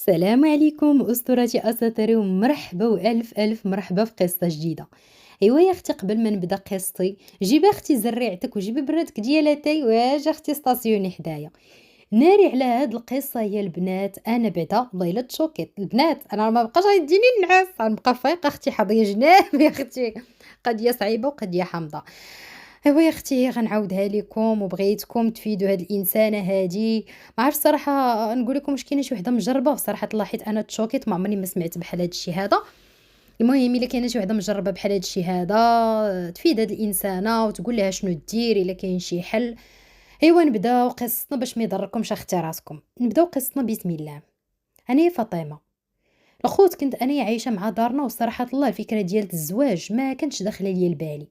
السلام عليكم أسطورتي أساطيري ومرحبا وألف ألف مرحبا في قصة جديدة. ايوا يا اختي قبل ما نبدا قصتي جيبي اختي زريعتك وجيبي برادك ديال اتاي واجا اختي ستاسيوني حدايا. ناري على هاد القصة يا البنات، انا بعدا والله الا تشوكيت البنات، انا ما بقاش غيديني النعاس غنبقى فايقه اختي حاضيه جناب يا اختي. قضيه صعيبه وقضيه حامضه. ايوا يا اختي غنعاودها لكم وبغيتكم تفيدوا هاد الانسانه هادي. ما عرفت صراحه نقول لكم واش كاينه شي وحده مجربه، بصراحه الله حيت انا تشوكيت ما عمرني ما سمعت بحال هاد الشيء هذا. المهم الا كاينه شي وحده مجربه بحال هاد الشيء هذا تفيد هاد الانسانه وتقول لها شنو دير الا كاين شي حل. ايوا نبداو قصتنا باش ما يضركمش اختي راسكم. نبداو قصتنا بسم الله. انا فاطمه الخوت كنت انا عايشه مع دارنا، وصراحه الله الفكره ديال الزواج ما كانتش داخله ليا البالي.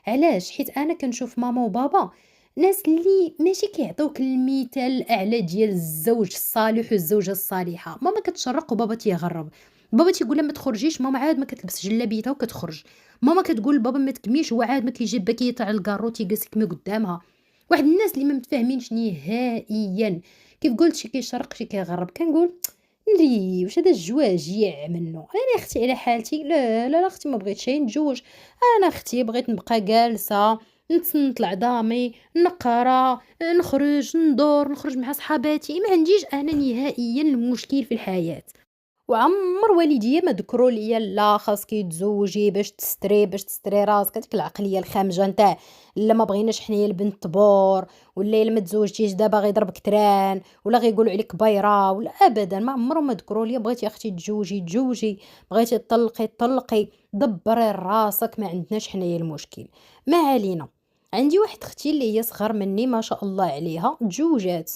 علاش؟ حيت انا كنشوف ماما وبابا ناس اللي ماشي كيعطيوك المثال الاعلى ديال الزوج الصالح والزوجه الصالحه. ماما كتشرق وبابا تيغرب. بابا تيقول لها ما تخرجيش، ماما عاد ما كتلبس جلابيتها وكتخرج. ماما كتقول لبابا ما تكميش، هو عاد ما كيجيب باكيه تاع الكارو تيجلس يكمي قدامها. واحد الناس اللي ما متفاهمينش نهائيا. كيف قلت شي كيشرق شي كيغرب. كنقول ناري واش هذا الجواجيع منه؟ انا اختي على حالتي، لا لا لا اختي ما بغيتش نتزوج. انا اختي بغيت نبقى جالسه نتصنت لعظامي نقرا نخرج ندور نخرج مع صحاباتي، ما عنديش انا نهائيا المشكل في الحياه. وعمر والديا ما ذكروا ليا لا خاصك تزوجي باش تستري راسك، هذيك العقليه الخامجه نتاع لا ما بغيناش حنايا البنت تبور، ولا الا ما تزوجتيش دابا غيضربك تران، ولا غيقولوا عليك بايره، ولا ابدا ما عمرهم ما ذكروا ليا بغيتي اختي تزوجي تزوجي، بغيتي تطلقي طلقي، دبري راسك ما عندناش حنايا المشكل. ما علينا. عندي واحد اختي اللي هي صغر مني ما شاء الله عليها تزوجات.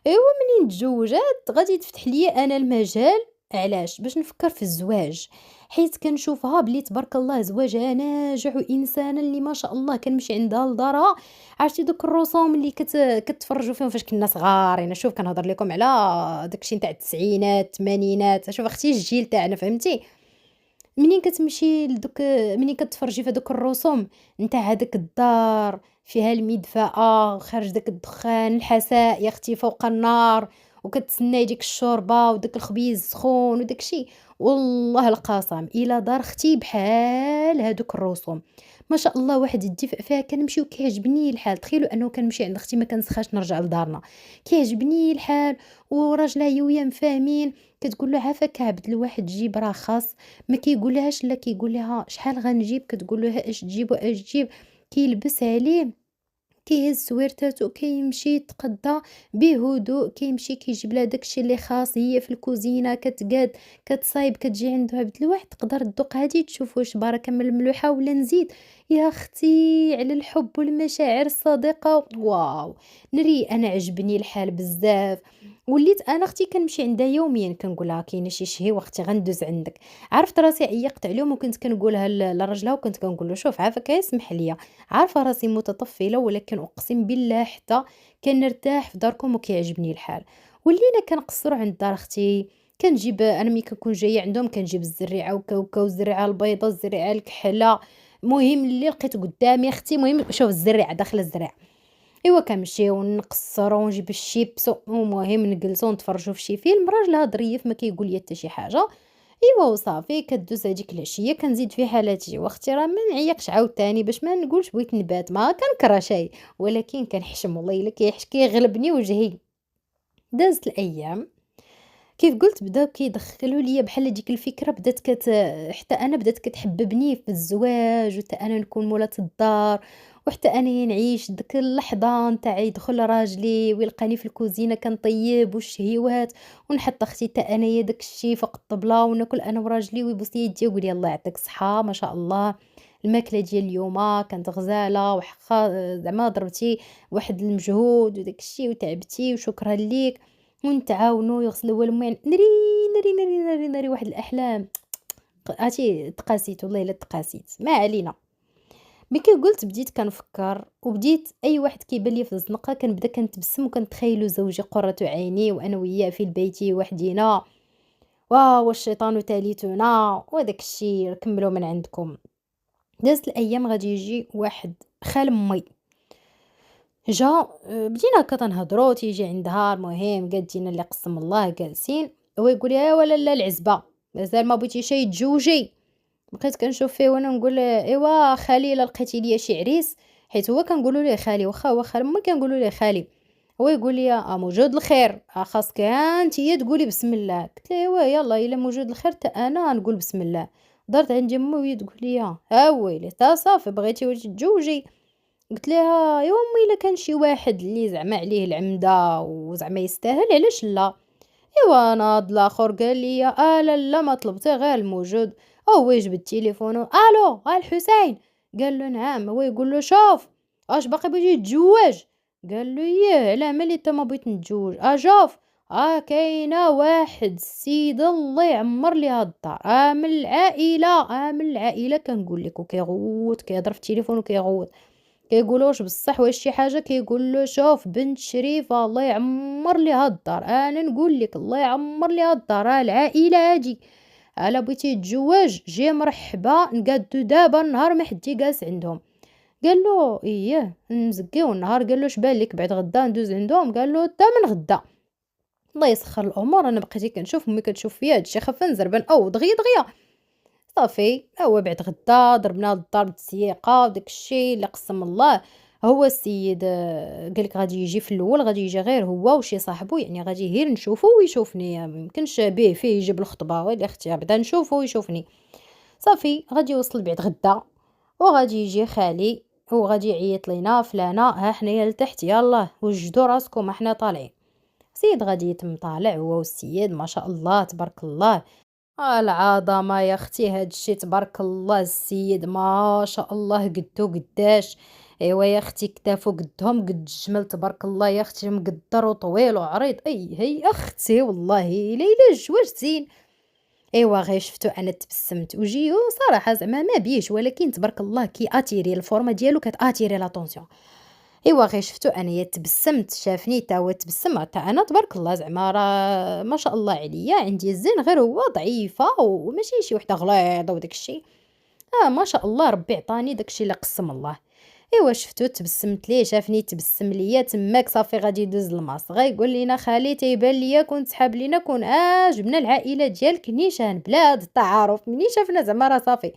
ايوا منين تزوجات غادي تفتح لي انا المجال. علاش؟ باش نفكر في الزواج. حيت كنشوفها بلي تبارك الله زواجها ناجح وانسانه اللي ما شاء الله كنمشي عندها لدارها. عرفتي دوك الرسوم اللي كتفرجوا فيهم فاش كنا صغارين. شوف كنهضر لكم على داكشي نتاع التسعينات الثمانينات، شوف اختي الجيل تاعنا فهمتي. منين كتمشي لدوك، منين كتفرجي في دوك الرسوم نتاع هاداك الدار فيها المدفأة وخارج داك الدخان الحساء يا اختي فوق النار، وكتسناي ديك الشوربة وداك الخبيز سخون وداك الشي. والله القسم إلا دار اختي بحال هادوك الرسوم. ما شاء الله واحد الدفء فيها كنمشي وكيعجبني الحال. تخيلوا انه كنمشي عند اختي ما كنسخاش نرجع لدارنا. كيعجبني الحال. وراجلها هي وياه مفاهمين. كتقول له عافاك عبد الواحد جيب راه خاص. ما كيقولهاش لا، كيقول لها شحال غنجيب، كتقول له ها اش تجيب واش تجيب. كيلبس عليه، كيهز سويرتاتو كيمشي يتقضى بهدوء، كيمشي كيجيب لها داكشي اللي خاص. هي في الكوزينه كتقاد كتصايب، كتجي عنده عبد الواحد تقدر تذوق هادي تشوف واش بركه من الملوحه ولا نزيد. يا اختي على الحب والمشاعر الصادقه، واو. نري انا عجبني الحال بزاف. وليت انا اختي كنمشي عندها يوميا كنقول لها كاينه شي شهي واختي غندوز عندك. عرفت راسي عيقت عليهم وكنت كنقولها لراجلها وكنت كنقول له شوف عافاك اسمح لي. عارفة راسي متطفلة ولكن أقسم بالله حتى كنرتاح في داركم وكيعجبني الحال. ولينا كنقصروا عند دار أختي. كنجيب أنا ملي كنكون جاية عندهم كنجيب الزريعة وكاوكا والزريعة البيضا الزريعة الكحلة. المهم اللي لقيت قدامي أختي، المهم شوف الزريعة داخل الزريعة. إوا كنمشيو نقصرو ونجيب الشيبس ومهم نجلسو نتفرجو في شي فيلم، راجلها ظريف ما كيقول ليا حتى شي حاجة. إيوا وصافي كدوز هاديك العشية كنزيد في حالاتي واختي راه ما نعيقش عاوتاني باش ما نقولش بغيت نبات، ما كنكره شي ولكن كنحشم والله الا كيغلبني وجهي. دازت الايام كيف قلت بداو كيدخلوا ليا بحال ديك الفكره بدات حتى انا بدات كتحببني في الزواج، وحتى انا نكون مولاة الدار، وحتى انا نعيش ديك اللحظه نتاع يدخل راجلي ويلقاني في الكوزينه كنطيب والشهيوات، ونحط اختي حتى انايا داك الشي فوق الطبله وناكل انا وراجلي ويبوس لي يدي ويقول لي الله يعطيك الصحه ما شاء الله. الماكله ديال اليوم كانت غزاله وحقا زعما ضربتي واحد المجهود وداك الشي وتعبتي وشكرا ليك. ونتعاونوا يغسلوا الماء. ناري ناري ناري ناري ناري واحد الأحلام. عرفتي تقاسيت والله إلا تقاسيت، ما علينا. ملي كي قلت بديت كنفكر وبديت أي واحد كيبان ليا في الزنقة كنبدا كنتبسم وكنتخيلو زوجي قرة عيني وأنا وياه في البيت وحدينا. واو والشيطان تالتنا وداك الشي كملوا من عندكم. دازت الأيام غادي يجي واحد خال أمي جا. بدينا هكا تنهضروا تيجي عندها، المهم قادينا اللي قسم الله جالسين. هو يقول لي: "أيوا لالا العزبة، مازال ما بغيتي شي تجوجي." بقيت كنشوف فيه وأنا نقول: "إيوا خالي إلا لقيتي ليا شي عريس." حيت هو كنقولوا ليه خالي، واخا هو خال أمي كنقولوا ليه خالي. هو يقول لي: موجود الخير، خاصك نتيا تقولي بسم الله." قلت له: "إيوا يلاه إلا موجود الخير حتى أنا نقول بسم الله." دارت عندي أمي وهي تقول لي: ويلي تا صافي بغيتي تتزوجي." قلت لها: "يا أمي إلا كان شي واحد اللي زعما عليه العمدة وزعما يستاهل علاش لا." إيوا ناض لاخر قال لي: لالا ما طلبتي غير الموجود." هو يجبد التليفون: "ألو الحسين." قال له: "نعم." هو يقول له: "شوف واش باقي بغيتي تتزوج." قال له: "ياه علاه مالي تا ما بغيت نتزوج. شوف كاينه واحد السيد الله يعمر لي هاد الدار، من العائله، من العائله كنقول لك." وكيغوت كيهضر في التليفون وكيغوت. كيقول له: "واش بصح واش شي حاجة؟" كيقول له: "شوف بنت شريفة الله يعمر ليها الدار، أنا نقول لك الله يعمر ليها الدار، العائلة هادي الا بغيتي تتزوج جي مرحبا، نقادو دابا النهار ما حدي جالس عندهم." قال له: "اييه نزكيو النهار." قال له: "اش بان لك بعد غدا ندوز عندهم؟" قال له: "تا من غدا." الله يسخر الامور، انا بقيت كنشوف امي كتشوف فيا هادشي خافه نزربن او دغيا دغيا. صافي هو بعد غدا ضربنا للدار بالتسييقة وداك الشي اللي قسم الله. هو السيد قال لك غادي يجي في الاول، غادي يجي غير هو وشي صاحبو، يعني غادي غير نشوفو ويشوفني، ميمكنش بيه فيه يجيب الخطبه ويلي اختي بعدا نشوفو ويشوفني. صافي غادي يوصل بعد غدا وغادي يجي خالي وغادي يعيط لينا: "فلانه ها حنايا لتحت يلاه وجدوا راسكم حنا طالعين." سيد غادي يتم طالع هو والسيد ما شاء الله تبارك الله. العظمة يا اختي هاد الشي تبارك الله، السيد ما شاء الله قدو قداش. ايوا يا اختي كتافو قدهم قد الجمل تبارك الله يا اختي، مقدر وطويل وعريض. هي اختي والله ليلى الجواج زين. ايوا غير شفتو انا تبسمت وجيو صراحة زعما ما بيش، ولكن تبارك الله كي اتيري الفورمه ديالو كتاتيري لاتونسيون. ايوا غير شفتو انايا تبسمت، شافني تا هو تبسم، تا انا تبارك الله زعما راه ما شاء الله عليا عندي الزين، غير هو ضعيفه وماشي شي وحده غليظه وداك الشيء. ما شاء الله ربي عطاني داك الشيء اللي قسم الله. ايوا شفتو تبسمت ليه، شافني تبسم ليا، تماك صافي غادي يدوز الماس غيقول لينا: "خالي تيبان ليا كنت سحاب لينا كون جبنا العائله ديالك نيشان بلا هاد التعارف." مني شافنا زعما راه صافي.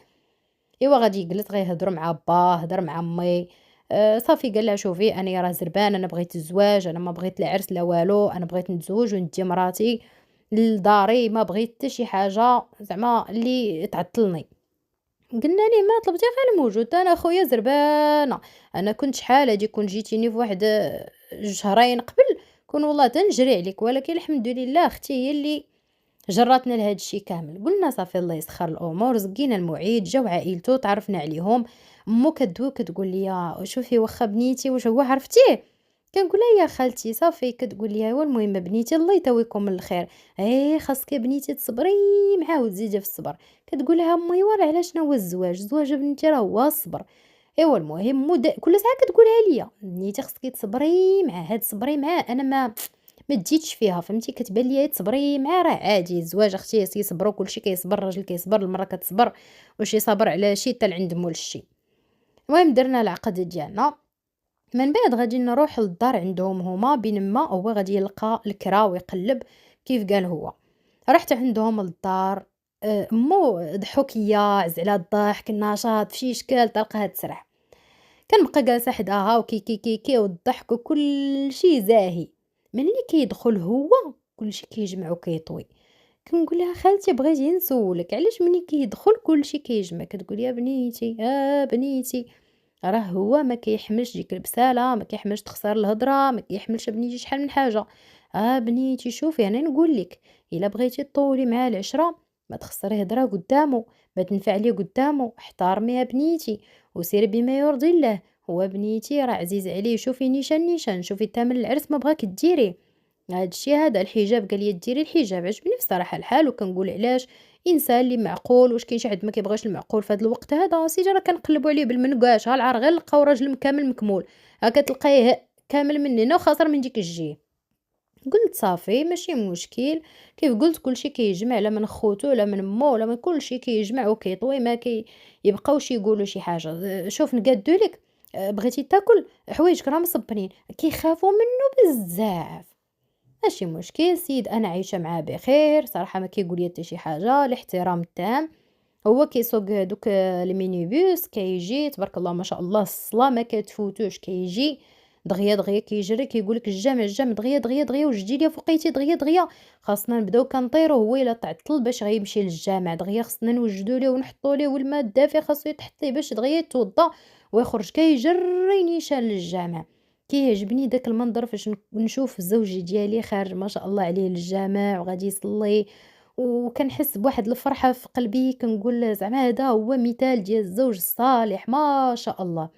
إيوا غادي يجلس غيهضروا مع باه، هضر مع مي. صافي قال لها: "شوفي أنايا راه زربان، أنا بغيت الزواج، أنا ما بغيت لا عرس لا والو، أنا بغيت نتزوج وندي مراتي لداري، ما بغيت حتى شي حاجة زعما اللي تعطلني." قلنا ليه: "ما طلبتي غير الموجود، أنا خويا زربانة، أنا كنت شحال هادي كون جيتيني في واحد شهرين قبل كون والله تنجري عليك، ولكن الحمد لله أختي هي اللي جرّاتنا لهاد الشي كامل." قُلنا صافي الله يسخّر الأمور، زقينا الموعد، جاو عائلته تعرفنا عليهم. مو كدوي كتقول ليا: "شوفي واخا بنيتي واش هو عرفتيه؟" كنقول لها: "يا خالتي صافي." كتقول لي: "أيوا المهم بنيتي الله يطويكم من الخير." خاصك بنيتي تصبري معاه وتزيدي في الصبر." كتقول لها أمي: "ورا على شنو هو الزواج؟ الزواج بنتي راه هو الصبر." المهم كل ساعة كتقولها ليا: "بنيتي خصك تصبري معاه، تصبري معاه." أنا ما تزيدش فيها فهمتي، كتبان ليا تصبري معاه راه عادي، الزواج اختي كيصبروا كلشي كيصبر، الراجل كيصبر، المراه كتصبر، واش يصابر على شي حتى لعند مول الشي. المهم درنا العقد ديالنا، من بعد غادي نروح للدار عندهم هما بين ما هو غادي يلقى الكرا ويقلب كيف قال هو. رحت عندهم للدار. مو ضحوكيه عز على الضحك النشاط فشي شكال تلقاها تسرح. كنبقى جالسة حداها وكي والضحك وكل شي زاهي. ملي كيدخل هو كلشي كيجمع وكيطوي. كنقول لها: "خالتي بغيتي نسولك علاش ملي كيدخل كلشي كيجمع؟" كتقول: "يا بنيتي بنيتي راه هو ما كيحملش ديك البسالة، ما كيحملش تخسر الهضرة، ما كيحملش بنيتي شحال من حاجة. بنيتي شوفي أنا نقول لك، إلا بغيتي تطولي معاه العشرة ما تخسري هضرة قدامه، ما تنفعلي قدامه، احترميها بنيتي وسيري بما يرضي الله. هو بنيتي راه عزيز عليه، شوفي نيشان شوفي تامن العرس ما بغاك ديريه. هاد الشي هذا الحجاب قال لي ديري الحجاب." عجبني بصراحة الحال وكنقول علاش انسان اللي معقول، واش كاين شي حد ما كيبغيش المعقول في هذا الوقت هذا؟ سيدي راه كنقلبوا عليه بالمنقاش، ها العار غير لقاو راجل كامل مكمول، ها كتلقايه كامل من هنا وخاسر من ديك الجهه. قلت صافي ماشي مشكل، كيف قلت كلشي كيجمع، لا من خوتو لا من مو لا من كلشي كيجمع وكيطوي، ما يبقاوش يقولوا شي حاجه. شوف نقادو لك. بغيتي تاكل حوايجك راه مصبرين، كيخافوا منه بزاف. ماشي مشكل السيد، أنا عايشة معاه بخير، صراحة ما كيقول لي حتى شي حاجة، الاحترام التام. هو كيسوق هادوك المينيبوس، كيجي تبارك الله ما شاء الله الصلاة ما كتفوتوش، كيجي دغيا دغيا كيجري كيقول لك الجامع الجامع دغيا دغيا دغيا وجدي ليا فوقيتي دغيا دغيا. خاصنا نبداو كنطيرو هو إلا تعطل باش غيمشي للجامع دغيا خصنا نوجدو ليه ونحطو ليه والما الدافي خاصو يتحط ليه باش دغيا يتوضا ويخرج كيجري نيشان للجامع. كيعجبني داك المنظر فاش نشوف زوجي ديالي خارج ما شاء الله عليه للجامع وغادي يصلي، وكنحس بواحد الفرحة في قلبي كنقول زعما هذا هو مثال ديال الزوج الصالح ما شاء الله.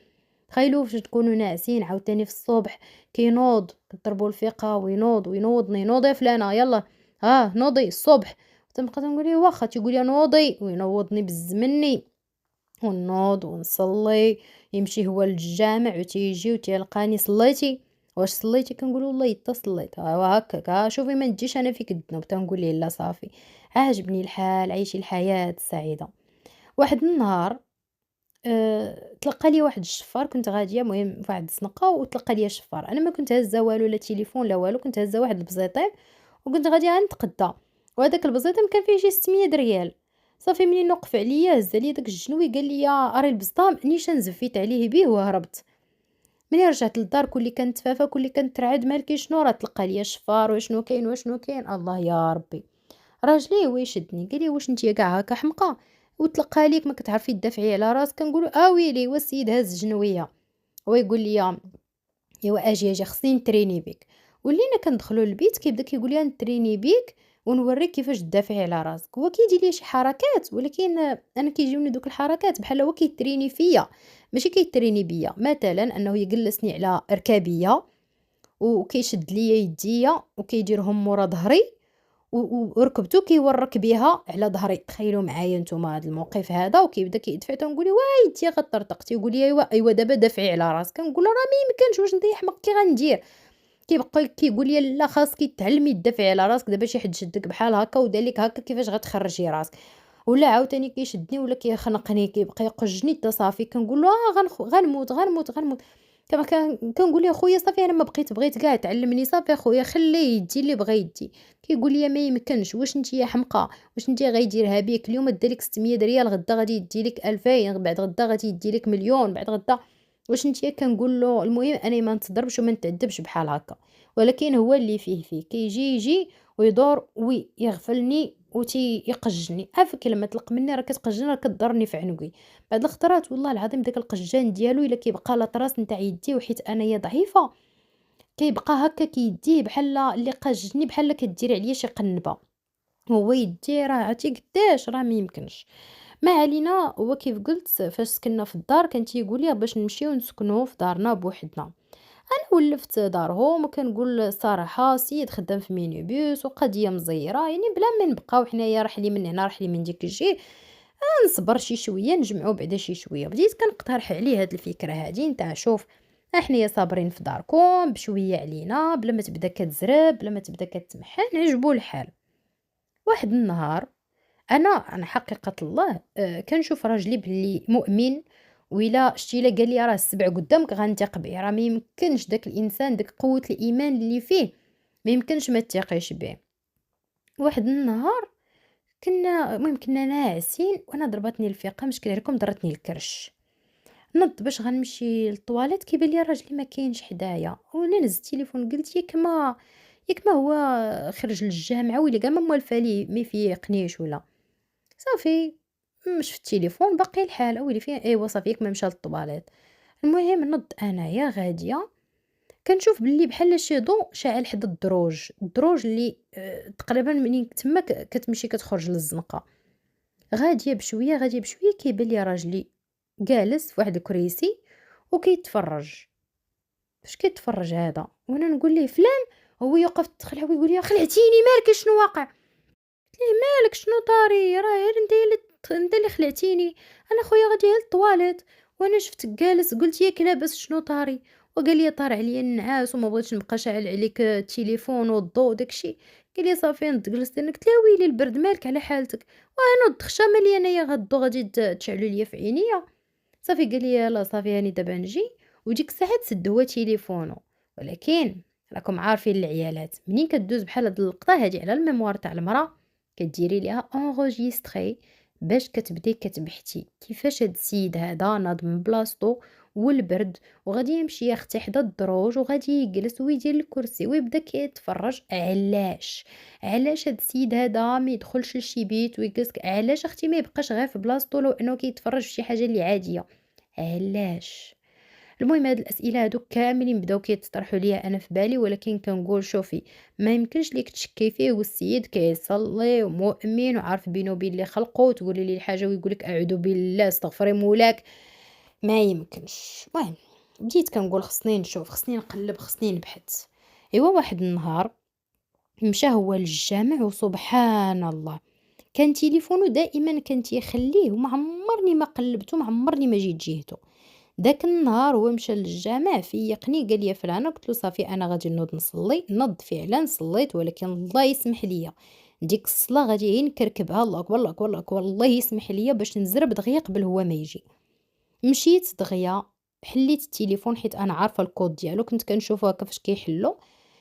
تخيلوا فاش تكونوا ناعسين عاوتاني في الصبح كينوض كضربوا الفيقة وينوض وينوضني نوضي فلانة يلا ها نوضي الصبح، تنبقى تنقول ليه واخا تيقول لي نوضي وينوضني بز مني ونوض ونصلي، يمشي هو للجامع وتيجي وتيلقاني صليتي واش صليتي كنقول والله حتى صليت ها هكاك ها شوفي ما نجيش انا فيك الذنوب تنقول ليه لا صافي عاجبني الحال عيشي الحياة السعيدة. واحد النهار تلقى لي واحد الشفار كنت غادية مهم في واحد الزنقة وتلقى لي شفار، أنا ما كنت هازة والو لا تليفون لا والو، كنت هازة واحد البزيطيم وكنت غادية غنتقدا، وهداك البزيطيم كان فيه شي 600 ريال. صافي منين وقف عليا هز عليا داك الجنوي قال لي اري البسطام نيشان زفيت عليه بيه وهربت. ملي رجعت للدار كلي كنتفافى كلي كنترعد مالكي شنو راه تلقى ليا شفار وشنو كاين وشنو كاين الله يا ربي. راجلي هو يشدني قال لي واش نتيا كاع هكا حمقى وتلقى ليك ما كتعرفي تدافعي على راسك، كنقولوا ويلي هو السيد هاز جنويه. هو يقول لي ايوا اجي خصني نتريني بك. ولينا كندخلوا للبيت كيبدا كيقول لي نتريني بك ونوريك كيفاش تدافعي على راسك. هو كيدير لي شي حركات ولكن انا كيجيوني دوك الحركات بحال هو كيتريني فيا ماشي كيتريني بيا، مثلا انه يجلسني على ركابيه وكيشد ليا يديا وكيديرهم مورا ظهري وركبتو كيورك بها على ضهري. تخيلوا معايا نتوما هذا الموقف هذا وكيبدا كيدفع تنقولي واي انت غطرطق تيقول لي ايوا دابا دافعي على راسك، كنقول له راه ما يمكنش واش انت حمق كي غندير. كيبقى كيقول لي لا خاصك تعلمي تدافعي على راسك، دابا شي حد شدك بحال هكا ودار لك هكا كيفاش غتخرجي راسك. ولا عاوتاني كيشدني ولا كيخنقني كيبقى يقجني حتى صافي كنقول له غنموت غنموت غنموت. كما كنقول ليه خويا صافي انا ما بغيت كاع تعلمني صافي خويا خليه يدي اللي بغى يدي. كيقول لي ما يمكنش واش نتيا حمقى واش نتيا غيديرها بيك اليوم دالك 600 ريال غدا غادي يديلك 2000 بعد غدا غادي يديلك مليون بعد غدا واش نتيا. كنقول له المهم انا ما نتضربش وما نتعذبش بحال هكا، ولكن هو اللي فيه كيجي يجي ويدور ويغفلني يقجني عافاك لما تلق مني راه كتقجني راه كضرني في عنقي. بعد الخطرات والله العظيم داك القجان ديالو الا كيبقى لاطراس نتاع يدي وحيت انايا ضعيفه كيبقى هكا كيديه بحال اللي قاجني بحال كدير عليا شي قنبه. هو يديه راه عرفتي قداش راه ما يمكنش. ما علينا هو كيف قلت فاش سكننا في الدار كان تيقول لي باش نمشيو نسكنوا في دارنا بوحدنا. انا ولفت دارهم وكنقول الصراحه سيد خدام في مينيبوس وقضيه مزيره يعني بلا ما نبقاو حنايا رحلي من هنا رحلي من ديك الجهه نصبر شي شويه نجمعوا بعدا شي شويه. بديت كنقترح عليه هاد الفكره هادي نتاع شوف حنايا صابرين في داركم بشويه علينا بلا ما تبدا كتزرب بلا ما تبدا كتمحن عجبو الحال. واحد النهار انا حقيقه الله كنشوف راجلي بلي مؤمن، وإلا شتي الا قال لي راه السبع قدامك غنثق به، راه ما يمكنش داك الانسان داك قوه الايمان اللي فيه ما يمكنش ما تثقيش به. واحد النهار المهم كنا ناعسين وانا ضربتني الفيقه مش كدير ضرتني الكرش. نض باش غنمشي للطواليت كيبان لي راجلي ما كاينش حدايا، وانا نزلت التليفون قلت ياك ما هو خرج للجامعه ويلي كاع ما موالفه ليه ما يفيقنيش ولا صافي. شفت التليفون باقي الحال ويلي فين ايوا صافي ياك ما مشى للطواليت. المهم نض انايا غاديه كنشوف بلي بحال شي ضوء شاعل حدا الدروج اللي تقريبا منين تما كتمشي كتخرج للزنقه. غاديه بشويه كيبان لي راجلي جالس في واحد الكريسي وكيتفرج. فاش كيتفرج هذا وانا نقول ليه فلان، هو يوقف تخلع ويقول لي خلعتيني مالك شنو واقع. قلت ليه مالك شنو طاري راه غير انت اللي خلعتيني، انا خويا غادي للطواليت وانا شفتك جالس قلت ياك لاباس شنو طاري. وقال لي طار عليا النعاس وما بغيتش نبقى شاعل عليك التليفون والضوء داكشي. قال لي صافي نض جلست انا قلت له ويلي البرد مالك على حالتك وانا نض خشامه لي انايا غدو غادي تشعلوا ليا في عينيا. صافي قال لي يلاه صافي هاني دابا نجي. وديك الساعه تسد هو تليفونه، ولكن راكم عارفين العيالات منين كدوز بحال هاد اللقطة هادي على الميموار تاع المرا، كديري ليها enregistrer باش كتبدي كتبحثي كيفاش هاد السيد هذا ناض من بلاصتو والبرد وغادي يمشي يا اختي حدا الدروج وغادي يجلس ويدير الكرسي ويبدا كيتفرج علاش هاد السيد هذا ما يدخلش لشي بيت ويجلس علاش اختي ما يبقاش غير في بلاصتو لو انه كيتفرج في شي حاجه اللي عاديه، علاش؟ المهم هاد الأسئلة هادو كاملين بداو كيتطرحوا ليا أنا في بالي، ولكن كنقول شوفي ما يمكنش ليك تشكي فيه والسيد كيصلي ومؤمن وعارف بينه وبين اللي خلقو، تقولي ليه الحاجة ويقول لك أعوذ بالله استغفري مولاك، ما يمكنش. المهم بديت كنقول خصني نشوف، خصني نقلب، خصني نبحث. إيوا واحد النهار مشى هو للجامع وسبحان الله كان تليفونه دائما كان تيخليه وما عمرني ما قلبته، ما عمرني ما جيت جهته. داك النهار هو مشى للجامع فيقني قال لي فلانة، قلت له صافي انا غادي نوض نصلي، نض فعلا صليت، ولكن الله يسمح لي ديك الصلاه غادي غير نكركبها، الله اكبر الله اكبر الله اكبر الله يسمح لي باش نزرب دغيا قبل هو ما يجي. مشيت دغيا حليت التليفون حيت انا عارفه الكود ديالو، كنت كنشوفه هكا فاش كيحلو،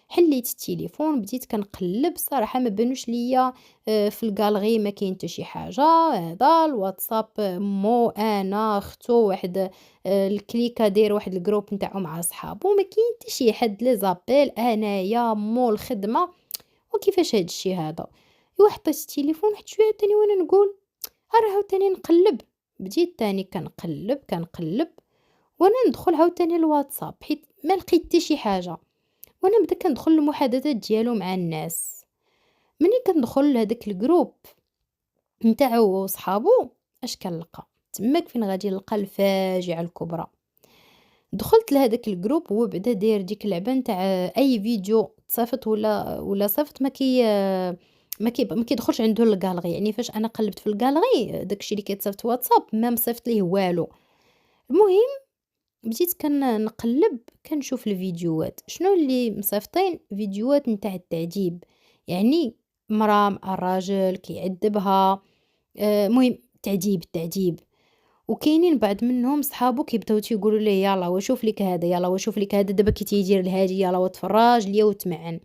حليت التليفون بديت كنقلب، صراحه ما بانوش ليا في الكالغي ما كاين حتى شي حاجه، هذا الواتساب مو انا اختو واحد الكليكه داير واحد الجروب نتاعو مع صحابو، ما كاين حتى شي حد لي زابيل انايا مو الخدمه، وكيفاش هاد الشي هذا؟ ايوا حطيت التليفون واحد شويه تاني وانا نقول راه عاوتاني نقلب، بديت تاني كنقلب وانا ندخل عاوتاني الواتساب حيت ما لقيت حتى شي حاجه، وانا نبدا كندخل المحادثات ديالو مع الناس، ملي كندخل لهداك الجروب نتاعو هو وصحابو اش كنلقى؟ تماك فين غادي نلقى الفاجعه الكبرى. دخلت لهداك الجروب هو بدا داير ديك اللعبه نتاع اي فيديو تصيفط ولا صيفط ما كيدخلش عنده الكالغي، يعني فاش انا قلبت في الكالغي داكشي اللي كيتصيفط واتساب ما مصيفط ليه والو. المهم بديت نقلب كنشوف الفيديوهات، شنو اللي مصيفطين؟ فيديوهات نتاع التعذيب، يعني مرا مع الراجل كيعذبها، المهم تعذيب، وكاينين بعض منهم صحابو كيبداو تيقولوا ليه يلاه وشوف ليك هذا، يلاه وشوف ليك هذا دابا كي تيدير لهادي، يلاه وتفرج ليا وتمعن.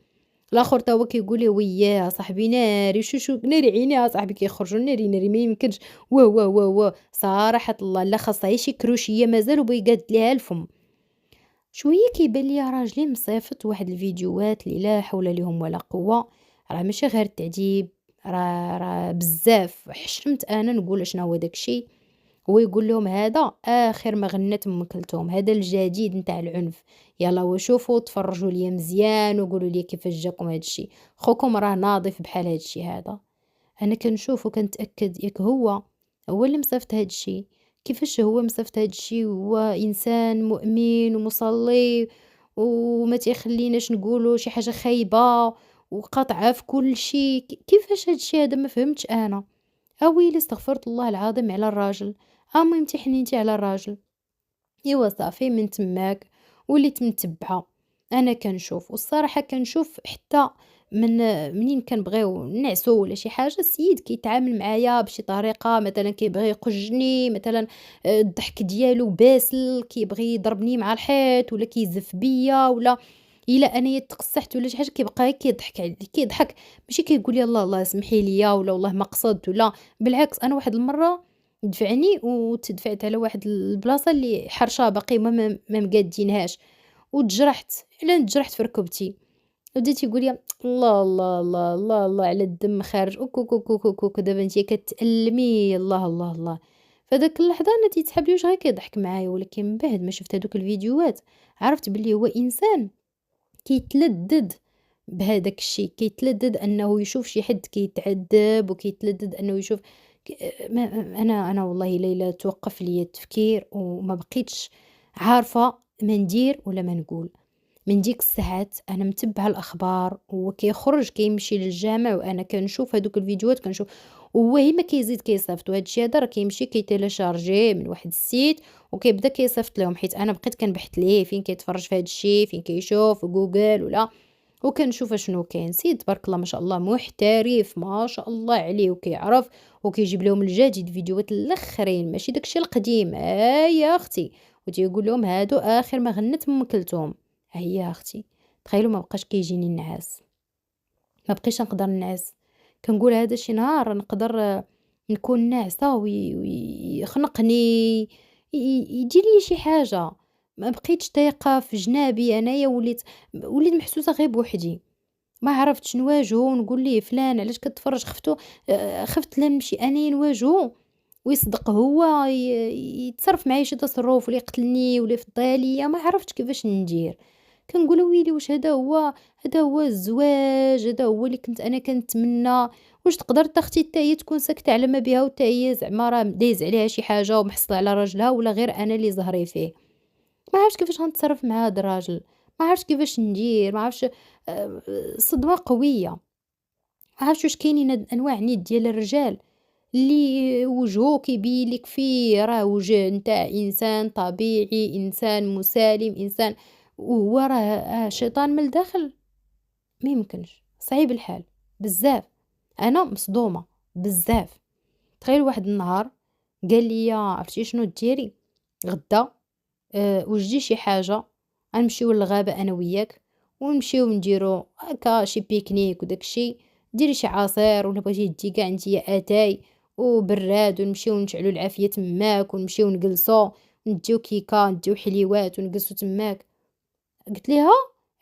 الاخر تا هو كيقول ليه وياه صاحبي ناري شو ناري عيني صاحبي كيخرجوا ناري ناري ما يمكنش، واه صراحة الله لا خاصها شي كروشيه مازال وبيقاد ليها الفم. شويه كيبان ليا راجلي مصيفط واحد الفيديوهات اللي لا حول لهم ولا قوه، راه ماشي غير التعذيب، راه بزاف حشمت انا نقول شنو هو داكشي. هو يقول لهم هذا آخر ما غنت أم كلثوم، هذا الجديد نتاع العنف، يلا وشوفوا تفرجوا ليا مزيان وقولوا لي كيفاش جاكم هاد الشي، خوكم راه ناضف بحال هاد الشي هذا. أنا كنشوف وكنتأكد ياك هو اللي مصيفط هاد الشي، كيفاش هو مصيفط هاد الشي وهو إنسان مؤمن ومصلي وما تيخليناش نقولوا شي حاجة خايبة وقاطعة في كل شي، كيفاش هاد الشي هذا ما فهمتش أنا. ويلي استغفرت الله العظيم على الراجل، المهم تحنيتي على الراجل. إيوا صافي من تماك وليت متبعة، أنا كنشوف والصراحة كنشوف حتى من منين كنبغيو نعسو ولا شي حاجة السيد كيتعامل معايا بشي طريقة، مثلا كيبغي يقجني مثلا، الضحك ديالو باسل كيبغي يضربني مع الحيط ولا كيزف بيا ولا إلا أنايا تقصحت ولا شي حاجة كيبقى غير كيضحك، ماشي كيقول لي الله الله سمحي ليا ولا والله ما قصدت ولا، بالعكس أنا واحد المرة دفعني وتدفعت على واحد البلاصة اللي حرشة باقي هما ما مقادينهاش، وتجرحت، فعلًا تجرحت في ركبتي، وبدا تيقول لي الله، الله، الله، الله، الله على الدم خارج أوك دابا أنتِ كتألمي الله، الله، الله. فداك اللحظة أنا تيتسحب لي واش غير كيضحك معايا، ولكن من بعد ما شفت هادوك الفيديوهات عرفت بلي هو إنسان كيتلذذ بهذاك الشيء، كيتلذذ أنه يشوف شي حد كيتعذّب، وكيتلذذ أنه يشوف ك ما أنا والله ليلى توقّف ليّا التفكير وما بقيتش عارفة ما ندير ولا ما نقول. من ديك الساعات أنا متبعة الأخبار، هو كيخرج كيمشي للجامع وأنا كنشوف هادوك الفيديوهات كنشوف، وهو غير ما كيزيد كيصيفط، وهاد الشي هذا راه كيمشي كيتيليشارجيه من واحد السيت وكيبدا كيصيفط لهم، حيت أنا بقيت كنبحث ليه فين كيتفرج في هاد الشي، فين كيشوف في جوجل ولا، وكنشوف أشنو كاين. سيد تبارك الله ما شاء الله محترف ما شاء الله عليه وكيعرف وكيجيب لهم الجديد، فيديوهات الآخرين ماشي داك الشي القديم، يا أختي، وتيقول لهم هادو آخر ما غنت أم كلثوم، ها هي أختي. تخيلوا ما بقاش كيجيني النعاس، ما بقيتش نقدر ننعس، كنقول هذا شي نهار نقدر نكون ناعسة ويخنقني، يدير لي شي حاجة، ما بقيتش طايقة في جنابي أنايا، وليت محسوسة غير بوحدي، ما عرفتش نواجهو ونقول ليه فلان علاش كتفرج، خفت لا نمشي أنايا نواجهو ويصدق هو يتصرف معايا شي تصرف ولا يقتلني ولا يفضي عليا، ما عرفتش كيفاش ندير. كنقول ويلي واش هذا هو الزواج، هذا هو اللي كنت أنا كنتمنى، واش تقدر تا اختي حتى هي تكون ساكتة على ما بها وتا هي زعما راه دايز عليها شي حاجة ومحصلة على راجلها، ولا غير أنا اللي زهري فيه. ما عرفتش كيفاش غنتصرف مع هاد الراجل، ما عرفتش كيفاش ندير، ما عرفتش. صدمة قوية. ما عرفتش واش كاينين هاد الأنواع نيت ديال الرجال اللي وجهه كيبين لك فيه راه وجه نتاع إنسان طبيعي، إنسان مسالم، إنسان وهو راه شيطان من الداخل. ما يمكنش، صعيب الحال بزاف. أنا مصدومة بزاف. تخيل واحد النهار قال لي عرفتي شنو ديري غدا، وجدي شي حاجة، غنمشيو للغابة أنا وياك، ونمشيو نديرو هاكا شي بيكنيك وداك الشي، ديري شي عصير ولا بغيتي دي كاع نتيا اتاي وبراد، ونمشيو نشعلو العافية تماك، ونمشيو نجلسو، نديو كيكة نديو حليوات ونجلسو تماك. قلت ليها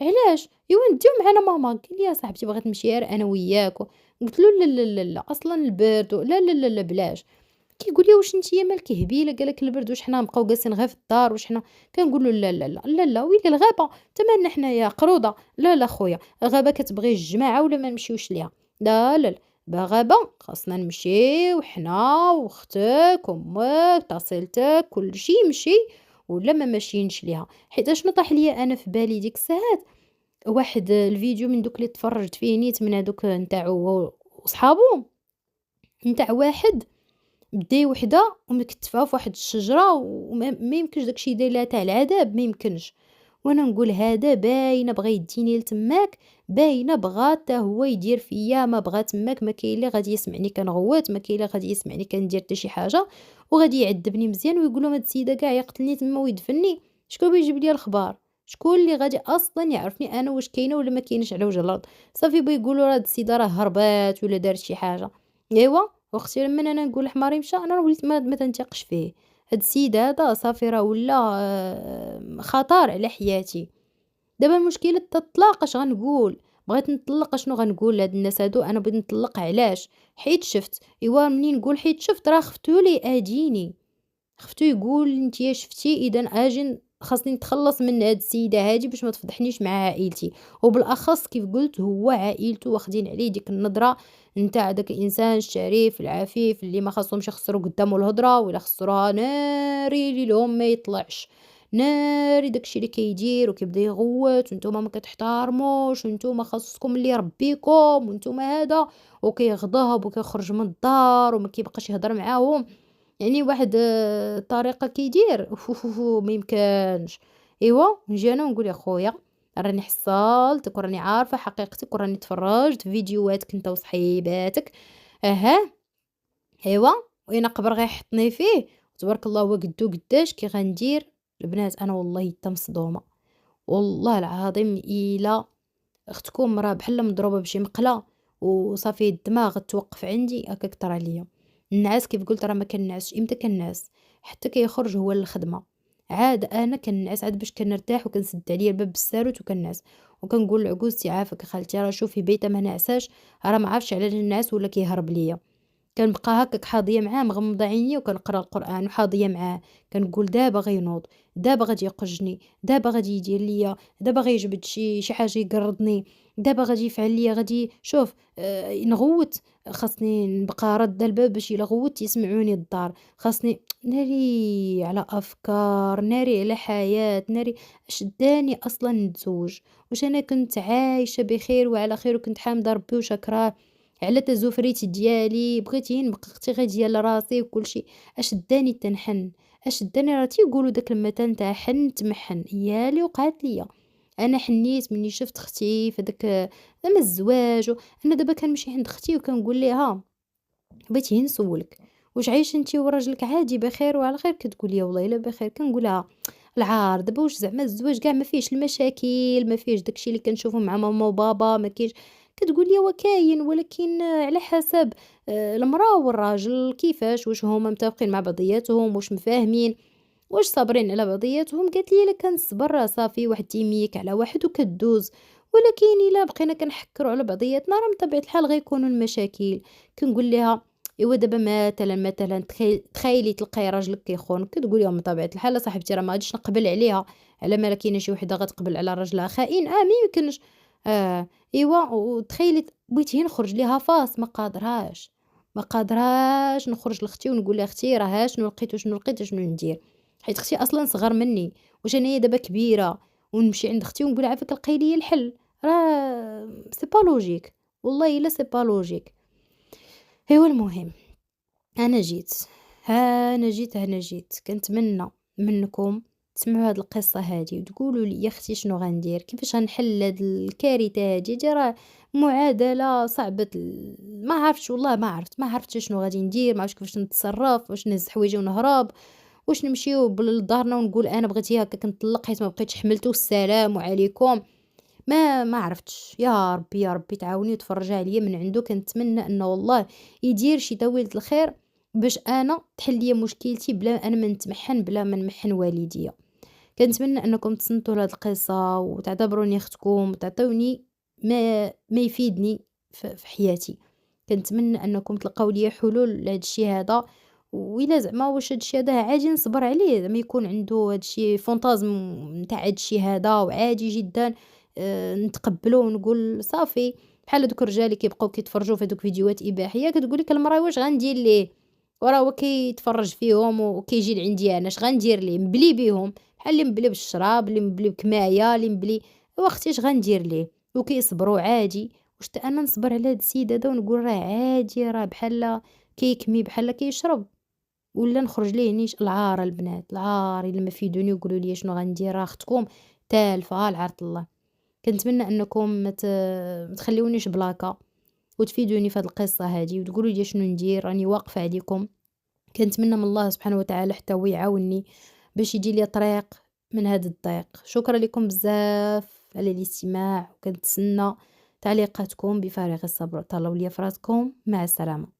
علاش؟ ايوا نديو معانا ماما. قال لي يا صاحبتي بغيت نمشي غير انا وياك قلت له لا لا لا لا اصلا البرد لا لا لا لا بلاش. كيقول لي واش نتيا مالك هبيله، قالك البرد واش حنا نبقاو جالسين غير في الدار واش حنا. كنقول له لا لا لا لا لا ويلي الغابه تمالنا حنايا قروضه، لا لا خويا الغابه كتبغي الجماعه ولا ما نمشيوش ليها، لا لا لا غابه خاصنا نمشيو حنا واختك وامك تصيلتك كلشي يمشي، ولا ما ماشيينش ليها. حيت اشنو طاح ليا انا في بالي ديك الساعات، واحد الفيديو من دوك اللي تفرجت فيه نيت من هادوك نتاعو هو وصحابو، نتاع واحد بداي وحده ومكتفاها في واحد الشجرة ما يمكنش داكشي يدير لها تاع العذاب، ما يمكنش. وانا نقول هذا باينه بغا يديني لتماك، باينه بغا حتى هو يدير فيا ما بغا تماك، ما كاين اللي غادي يسمعني كنغوت، ما كاين اللي غادي يسمعني كندير حتى شي حاجه، وغادي يعذبني مزيان ويقول لهم هاد السيده كاع يقتلني تما ويدفني. شكون بيجيب لي الخبار؟ شكون اللي غادي اصلا يعرفني انا واش كاينه ولا ما كاينش على وجه الارض؟ صافي بيقولوا راه هاد السيده راه هربات ولا دارت شي حاجه. ايوا واختي لمن انا نقول حماري مشى انا وليت ما تنتيقش فيه. هاد السيد هذا صافي راه ولا خطر على حياتي. دابا المشكل الطلاق اش غنقول؟ بغيت نطلق اشنو غنقول لهاد الناس هادو؟ انا بغيت نطلق علاش؟ حيت شفت. ايوا منين نقول حيت شفت راه خفتو لي اديني، خفتو يقول نتيا شفتي اذا اجي خاصني نتخلص من هاد السيده هادي باش ما تفضحنيش مع عائلتي، وبالاخص كيف قلت هو عائلته واخدين عليه ديك النظره نتاع داك الانسان الشريف العفيف اللي ما خاصهمش يخسروا قدامه الهضره، ولا خسروها ناري اللي لهم ما يطلعش، ناري داكشي اللي كيدير وكيبدا يغوت وانتم ما كتحترموش وانتم خاصكم اللي يربيكم وانتم هذا، وكيغضب وكيخرج من الدار وما كيبقاش يهضر معاهم. يعني واحد الطريقة كيدير ما يمكنش. ايوا نجي انا ونقول يا خويا راني حصلتك وراني عارفة حقيقتك وراني تفرجت في فيديوهاتك انت وصحيباتك. اها ايوا وين قبر غيحطني فيه، تبارك الله هو قدو قداش كي غندير. البنات انا والله حتى مصدومة، والله العظيم الا اختكم راه بحال مضروبة بشي مقلة وصافي الدماغ توقف عندي هكاك طرا عليا. النعاس كيف قلت راه ما كنعسش، امتى كنعس؟ حتى كيخرج هو للخدمة، عاد انا كنعس عاد باش كنرتاح وكنسد عليا الباب بالساروت وكنعس. وكنقول لعجوزتي عافاك خالتي راه شوفي بيته ما نعساش، راه ما عرفش علاش النعاس ولا كيهرب ليا. كنبقى هكاك حاضية معاه مغمضة عينيا وكنقرا القرآن وحاضية معاه، كنقول دابا غينوض، دابا غادي يقجني، دابا غادي يدير ليا، دابا غيجبد شي حاجة يقرضني، دابا غادي يفعل ليا غادي شوف نغوت. خاصني نبقى رادة الباب باش الا غوت يسمعوني الدار، خاصني ناري على افكار، ناري على حياة، ناري اش داني اصلا نتزوج. واش انا كنت عايشة بخير وعلى خير وكنت حامدة ربي وشكراه على تزوفريت ديالي، بغيتيني نبقى اختي غير ديال راسي وكلشي. اش داني تنحن، اش داني راه تيقولوا داك المثل نتاع حن تمحن، هي اللي وقعت ليا. انا حنيت مني شفت اختي في داك زعما الزواج انا دابا كنمشي عند اختي وكنقول ليها بغيتي نسولك واش عايشه انت وراجلك عادي بخير وعلى خير؟ كتقول لي والله الا بخير. كنقولها العار. دابا واش زعما الزواج كاع ما فيهش المشاكل، ما فيهش داك الشي اللي كنشوفو مع ماما وبابا، ما كاينش. كتقول لي هو كاين ولكن على حسب المرا والراجل كيفاش، واش هما متفقين مع بعضياتهم، واش مفاهمين، واش صابرين على بعضياتهم. قالت لي: "إلا كان الصبر راه صافي واحد تيميك على واحد وكدوز، ولكن إلا بقينا كنحكروا على بعضياتنا راه من طبيعة الحال غيكونوا المشاكل." كنقول ليها: "إيوا دابا مثلًا تخيلي تلقاي راجلك كيخونك." كتقول لي: "من طبيعة الحال أصاحبتي راه ما غاديش نقبل عليها، على مالا كاينة شي وحدة غتقبل على راجلها خاين؟ ما يمكنش." إيوا وتخيلي بغيت غير نخرج ليها فاس، ما قادراش، ما قادراش نخرج لختي ونقول لها: "اختي راه ها شنو لقيت وشنو لقيت وشنو ندير." حيت اختي أصلًا صغر منّي، واش أنايا دابا كبيرة ونمشي عند اختي ونقول لها عافاك لقاي لي الحل؟ راه c'est pas logique، والله إلا c'est pas logique. أيوا المهم، أنا جيت، ها أنا جيت، كنتمنى منكم تسمعوا هاد القصة هادي وتقولوا لي اختي شنو غندير، كيفاش غنحل هاد الكارثة هادي راه معادلة صعبة ما عرفتش والله ما عرفت، ما عرفتش شنو غادي ندير، ما عرفتش كيفاش نتصرف، واش نهز حوايجي ونهرب، واش نمشيو لدارنا ونقول أنا بغيت ياك كنطلّق حيت ما بقيتش حملت والسلام عليكم. ما عرفتش. يا ربي، يا ربي تعاوني وتفرّجي عليَّ من عندو. كنتمنى أنه والله يدير شي داوية الخير باش أنا تحل ليا مشكلتي بلا أنا ما نتمحّن، بلا ما نمحّن والديا. كنتمنى أنكم تصنتوا لهاد القصة وتعتبروني أختكم وتعطيوني ما يفيدني في حياتي. كنتمنى أنكم تلقاو ليا حلول لهاد الشي هذا، وإلا زعما واش هاد الشي هذا عادي نصبر عليه، زعما يكون عنده هاد الشي فانتازم نتاع هاد الشي هذا وعادي جدًا نتقبّله ونقول صافي. بحال هادوك الرجال اللي كيبقاو كيتفرجوا في هادوك فيديوهات إباحية، كتقول لك المرا واش غندير ليه، وراه هو كيتفرج فيهم وكيجي لعندي أنا، اش غندير ليه، مبلي بيهم، بحال اللي مبلي بالشراب، اللي مبلي بكماية، اللي مبلي. إوا أختي اش غندير ليه، وكيصبروا عادي. واش حتى أنا نصبر على هاد السيد هذا ونقول راه عادي، راه بحال كيكمي بحال كيشرب، ولا نخرج ليه نيش العار البنات، العار إلا ما فيدوني وقولوا لي شنو غندير، راه أختكم تالفة لعرض الله. كنتمنى أنكم ما تخليونيش بلاكا وتفيدوني في هاد القصة هادي وتقولوا لي شنو ندير، راني واقفة عليكم. كنتمنى من الله سبحانه وتعالى حتى هو يعاونني باش يدير لي طريق من هاد الضيق. شكرا لكم بزاف على الاستماع، وكنتسنى تعليقاتكم بفارغ الصبر. تهلاو ليا في راسكم، مع السلامة.